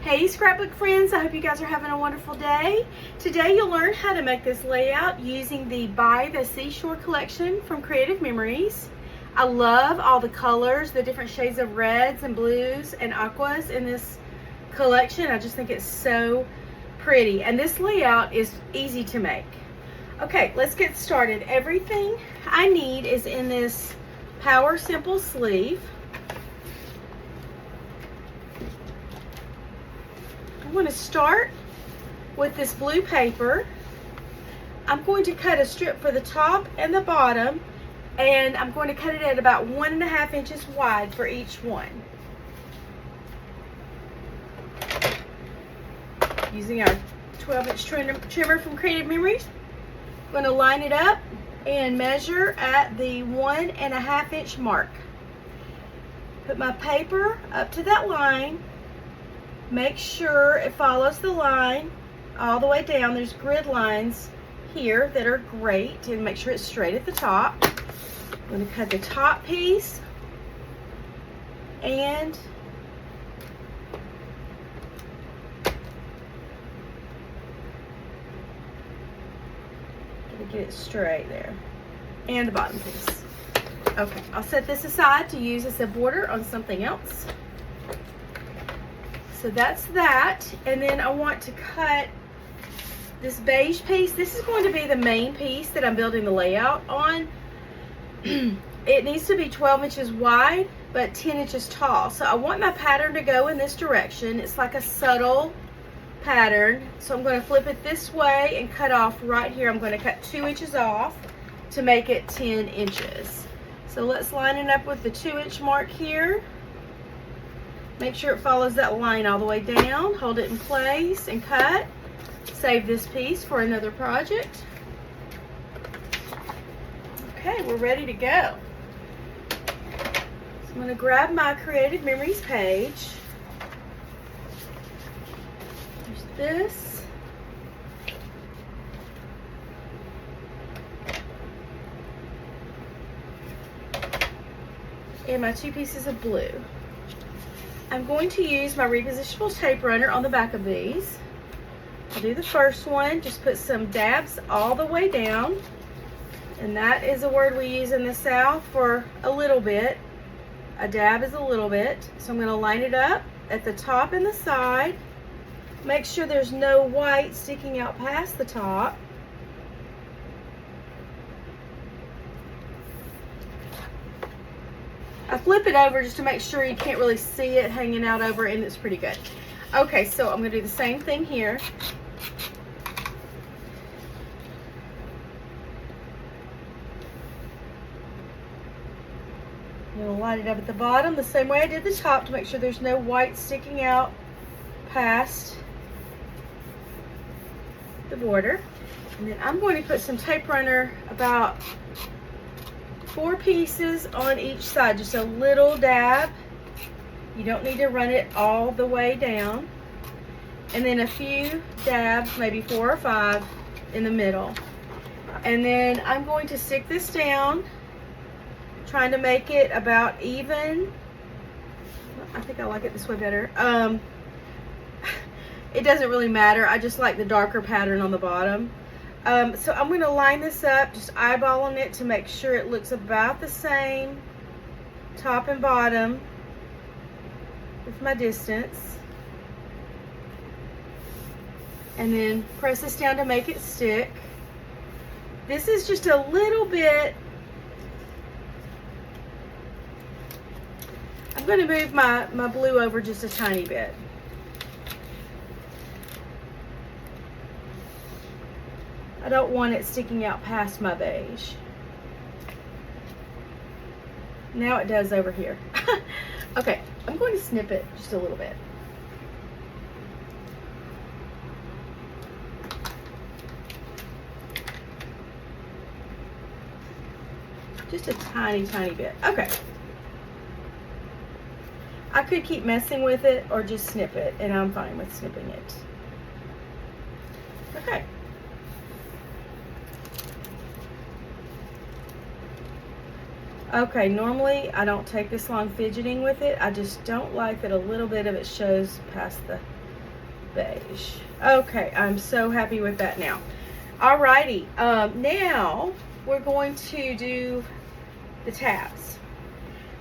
Hey Scrapbook friends, I hope you guys are having a wonderful day. Today you'll learn how to make this layout using the By the Seashore collection from Creative Memories. I love all the colors, the different shades of reds and blues and aquas in this collection. I just think it's so pretty, and this layout is easy to make. Okay, let's get started. Everything I need is in this Power Simple sleeve. I'm going to start with this blue paper. I'm going to cut a strip for the top and the bottom, and I'm going to cut it at about 1.5 inches wide for each one. Using our 12-inch trimmer from Creative Memories, I'm going to line it up and measure at the 1.5 inch mark. Put my paper up to that line. Make sure it follows the line all the way down. There's grid lines here that are great, and make sure it's straight at the top. I'm going to cut the top piece and get it straight there, and the bottom piece. Okay, I'll set this aside to use as a border on something else. So that's that, and then I want to cut this beige piece. This is going to be the main piece that I'm building the layout on. It needs to be 12 inches wide, but 10 inches tall. So I want my pattern to go in this direction. It's like a subtle pattern. So I'm going to flip it this way and cut off right here. I'm going to cut 2 inches off to make it 10 inches. So let's line it up with the 2-inch mark here. Make sure it follows that line all the way down. Hold it in place and cut. Save this piece for another project. Okay, we're ready to go. So I'm going to grab my Creative Memories page. There's this. And my 2 pieces of blue. I'm going to use my repositionable tape runner on the back of these. I'll do the first one, just put some dabs all the way down. And that is a word we use in the South for a little bit. A dab is a little bit. So I'm going to line it up at the top and the side. Make sure there's no white sticking out past the top. I flip it over just to make sure you can't really see it hanging out over, and it's pretty good. Okay, so I'm going to do the same thing here. I'm going to line it up at the bottom the same way I did the top to make sure there's no white sticking out past the border. And then I'm going to put some tape runner, about 4 pieces on each side, just a little dab. You don't need to run it all the way down. And then a few dabs, maybe 4 or 5 in the middle. And then I'm going to stick this down, trying to make it about even. I think I like it this way better. It doesn't really matter. I just like the darker pattern on the bottom. So I'm going to line this up, just eyeballing it to make sure it looks about the same, top and bottom, with my distance. And then press this down to make it stick. This is just a little bit. I'm going to move my blue over just a tiny bit. I don't want it sticking out past my beige. Now it does over here. Okay, I'm going to snip it just a little bit. Just a tiny, tiny bit. Okay. I could keep messing with it or just snip it, and I'm fine with snipping it. Okay. Okay, normally I don't take this long fidgeting with it. I just don't like that a little bit of it shows past the beige. Okay, I'm so happy with that now. Alrighty, now we're going to do the tabs.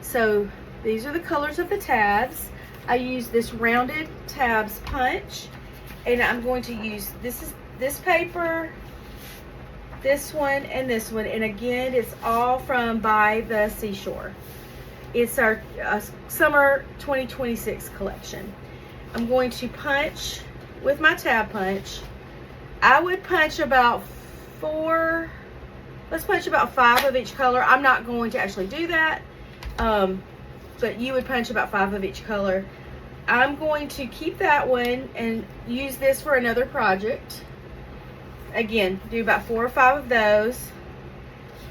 So these are the colors of the tabs. I use this rounded tabs punch, and I'm going to use this paper, this one, and this one. And again, it's all from by the Seashore. It's our summer 2026 collection. I'm going to punch with my tab punch. I would punch about 4, let's punch about 5 of each color. I'm not going to actually do that, but you would punch about 5 of each color. I'm going to keep that one and use this for another project. Again, do about 4 or 5 of those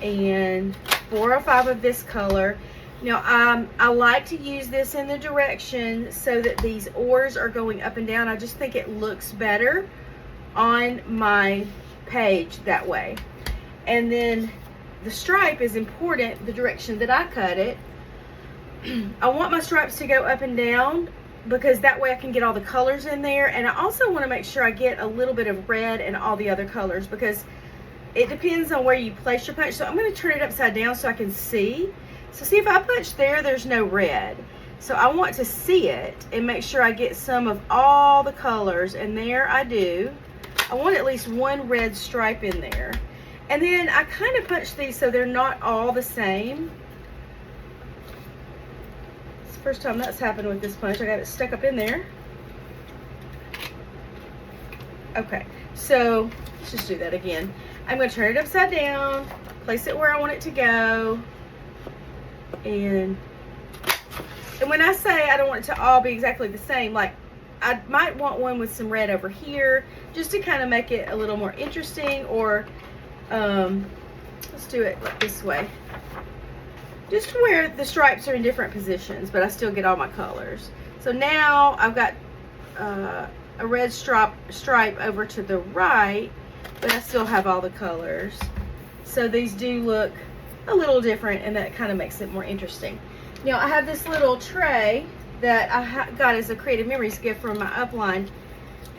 and 4 or 5 of this color. Now, I like to use this in the direction so that these oars are going up and down. I just think it looks better on my page that way. And then the stripe is important, the direction that I cut it. I want my stripes to go up and down because that way I can get all the colors in there. And I also want to make sure I get a little bit of red and all the other colors because it depends on where you place your punch. So I'm going to turn it upside down so I can see. So see, if I punch there, there's no red. So I want to see it and make sure I get some of all the colors, and there I do. I want at least one red stripe in there. And then I kind of punch these so they're not all the same. It's the first time that's happened with this punch. I got it stuck up in there. Okay, so let's just do that again. I'm going to turn it upside down, place it where I want it to go. And when I say I don't want it to all be exactly the same, like I might want one with some red over here just to kind of make it a little more interesting, or let's do it like this way, just where the stripes are in different positions but I still get all my colors. So now I've got a red stripe over to the right, but I still have all the colors. So these do look a little different, and that kind of makes it more interesting. Now I have this little tray that I got as a Creative Memories gift from my upline,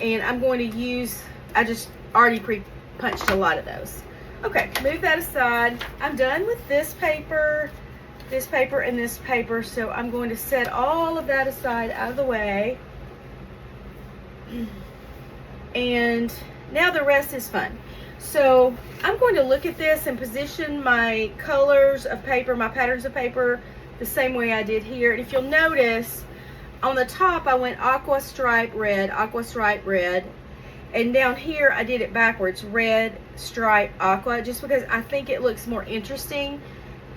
and I'm going to use, I just already pre-punched a lot of those. Okay, move that aside. I'm done with this paper, and this paper, so I'm going to set all of that aside out of the way. And now the rest is fun. So I'm going to look at this and position my colors of paper, my patterns of paper, the same way I did here. And if you'll notice, on the top I went aqua stripe red, and down here I did it backwards, red stripe aqua, just because I think it looks more interesting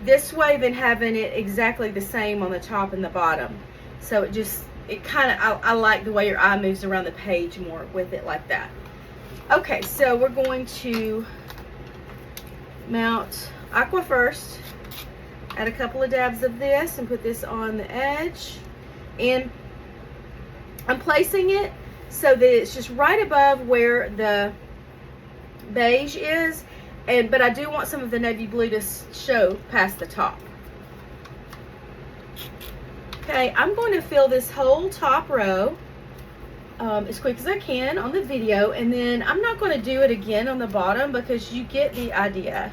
this way than having it exactly the same on the top and the bottom. So it kind of, I like the way your eye moves around the page more with it like that. Okay, so we're going to mount aqua first, add a couple of dabs of this and put this on the edge, and I'm placing it so that it's just right above where the beige is, but I do want some of the navy blue to show past the top. Okay, I'm going to fill this whole top row as quick as I can on the video, and then I'm not going to do it again on the bottom because you get the idea.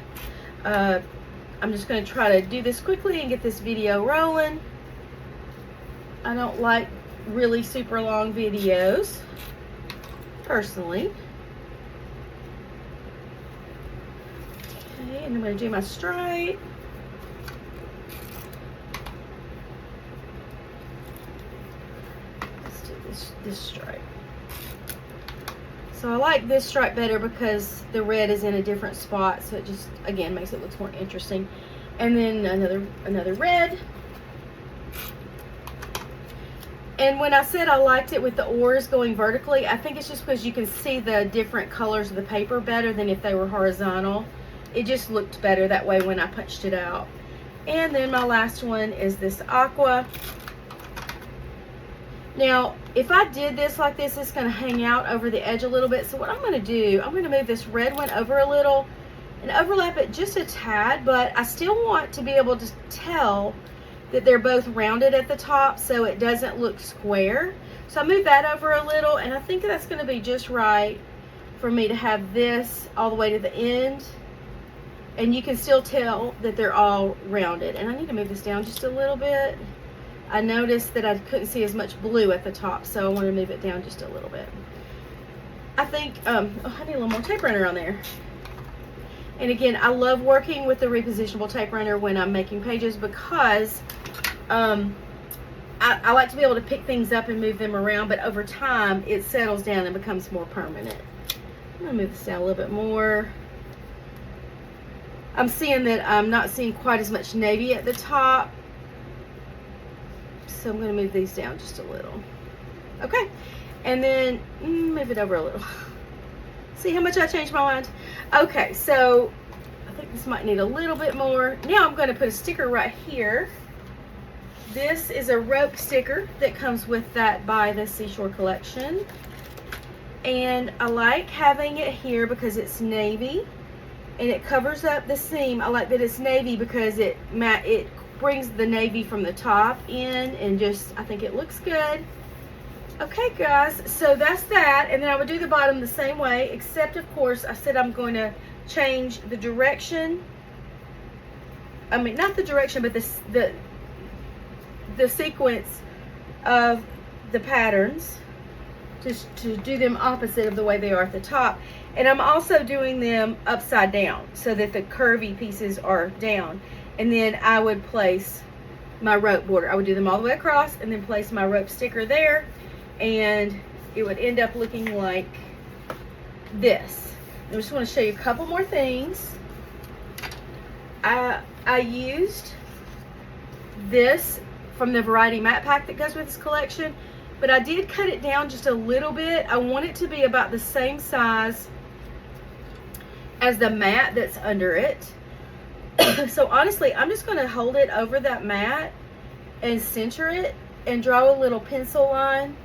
I'm just going to try to do this quickly and get this video rolling. I don't like really super long videos personally. Okay, and I'm going to do my stripe. This stripe. So I like this stripe better because the red is in a different spot, so it just again makes it look more interesting. And then another red. And when I said I liked it with the oars going vertically, I think it's just because you can see the different colors of the paper better than if they were horizontal. It just looked better that way when I punched it out. And then my last one is this aqua. Now, if I did this like this, it's going to hang out over the edge a little bit. So what I'm going to do, I'm going to move this red one over a little and overlap it just a tad, but I still want to be able to tell that they're both rounded at the top so it doesn't look square. So I moved that over a little, and I think that's going to be just right for me to have this all the way to the end. And you can still tell that they're all rounded. And I need to move this down just a little bit. I noticed that I couldn't see as much blue at the top, so I want to move it down just a little bit. I think, oh, I need a little more tape runner on there. And again, I love working with the repositionable tape runner when I'm making pages because I like to be able to pick things up and move them around, but over time it settles down and becomes more permanent. I'm gonna move this down a little bit more. I'm seeing that I'm not seeing quite as much navy at the top, so I'm gonna move these down just a little. Okay, and then move it over a little. See how much I changed my mind? Okay, so I think this might need a little bit more. Now I'm going to put a sticker right here. This is a rope sticker that comes with that by the Seashore collection. And I like having it here because it's navy and it covers up the seam. I like that it's navy because it brings the navy from the top in, and just, I think it looks good. Okay guys, so that's that, and then I would do the bottom the same way, except of course I said I'm going to change the direction. I mean, not the direction, but the sequence of the patterns to do them opposite of the way they are at the top. And I'm also doing them upside down so that the curvy pieces are down. And then I would place my rope border. I would do them all the way across and then place my rope sticker there. And it would end up looking like this. I just want to show you a couple more things. I used this from the variety mat pack that goes with this collection, but I did cut it down just a little bit. I want it to be about the same size as the mat that's under it. So honestly, I'm just going to hold it over that mat and center it and draw a little pencil line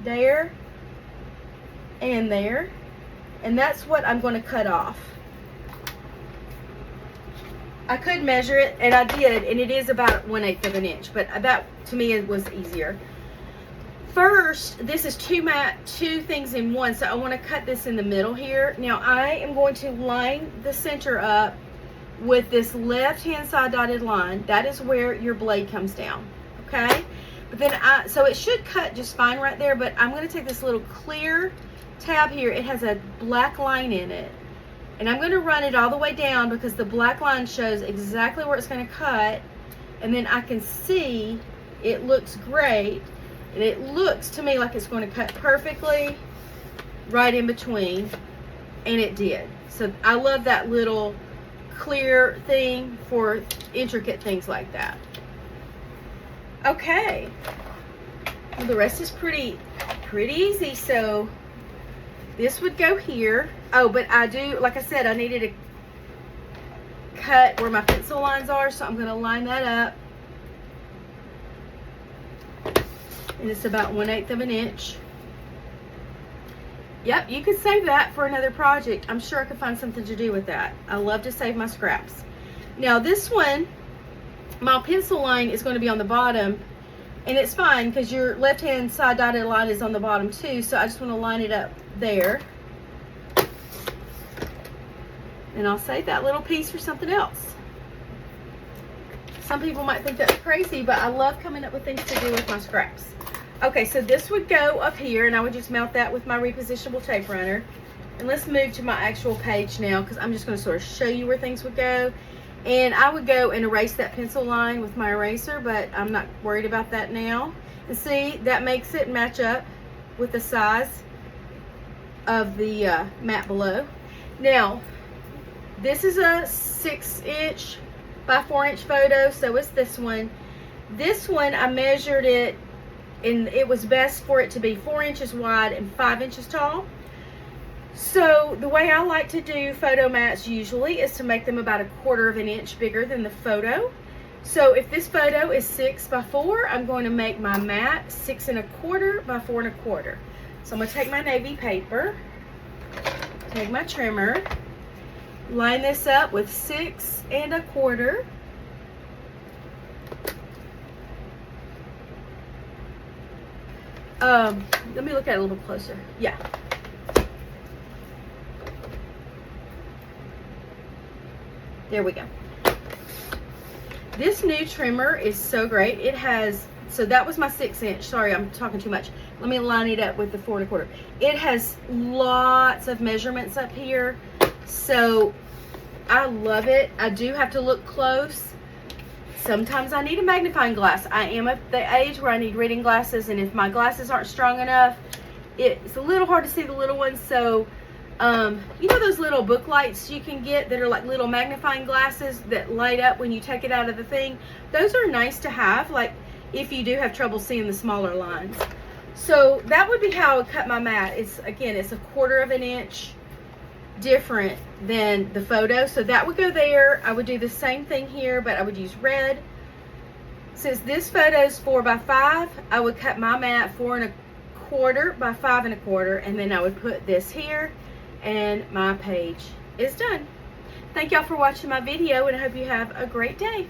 there and there, and that's what I'm going to cut off. I could measure it, and I did, and it is about 1/8 of an inch, but that to me it was easier. First, this is two things in one, so I want to cut this in the middle here. Now I am going to line the center up with this left hand side dotted line. That is where your blade comes down, okay? But then so it should cut just fine right there, but I'm going to take this little clear tab here. It has a black line in it, and I'm going to run it all the way down because the black line shows exactly where it's going to cut, and then I can see it looks great, and it looks to me like it's going to cut perfectly right in between, and it did. So I love that little clear thing for intricate things like that. Okay, well, the rest is pretty easy. So this would go here. Oh, but I do, like I said, I needed to cut where my pencil lines are, so I'm going to line that up, and it's about 1/8 of an inch. Yep, you could save that for another project. I'm sure I could find something to do with that. I love to save my scraps. Now this one, my pencil line is going to be on the bottom, and it's fine because your left hand side dotted line is on the bottom too, so I just want to line it up there, and I'll save that little piece for something else. Some people might think that's crazy, but I love coming up with things to do with my scraps. Okay, so this would go up here, and I would just mount that with my repositionable tape runner. And let's move to my actual page now, because I'm just going to sort of show you where things would go. And I would go and erase that pencil line with my eraser, but I'm not worried about that now. And see, that makes it match up with the size of the mat below. Now, this is a 6" by 4" photo, so it's this one. This one, I measured it, and it was best for it to be 4 inches wide and 5 inches tall. So the way I like to do photo mats usually is to make them about 1/4 of an inch bigger than the photo. So if this photo is 6 by 4, I'm going to make my mat 6 1/4 by 4 1/4. So I'm going to take my navy paper, take my trimmer, line this up with 6 1/4. Let me look at it a little bit closer. Yeah. There we go. This new trimmer is so great. It has, so that was my 6-inch. Sorry, I'm talking too much. Let me line it up with the 4 1/4. It has lots of measurements up here. So I love it. I do have to look close. Sometimes I need a magnifying glass. I am at the age where I need reading glasses, and if my glasses aren't strong enough, it's a little hard to see the little ones. So you know those little book lights you can get that are like little magnifying glasses that light up when you take it out of the thing? Those are nice to have, like if you do have trouble seeing the smaller lines. So that would be how I would cut my mat. It's, again, it's 1/4 of an inch different than the photo. So that would go there. I would do the same thing here, but I would use red. Since this photo is 4 by 5, I would cut my mat 4 1/4 by 5 1/4, and then I would put this here, and my page is done. Thank y'all for watching my video, and I hope you have a great day.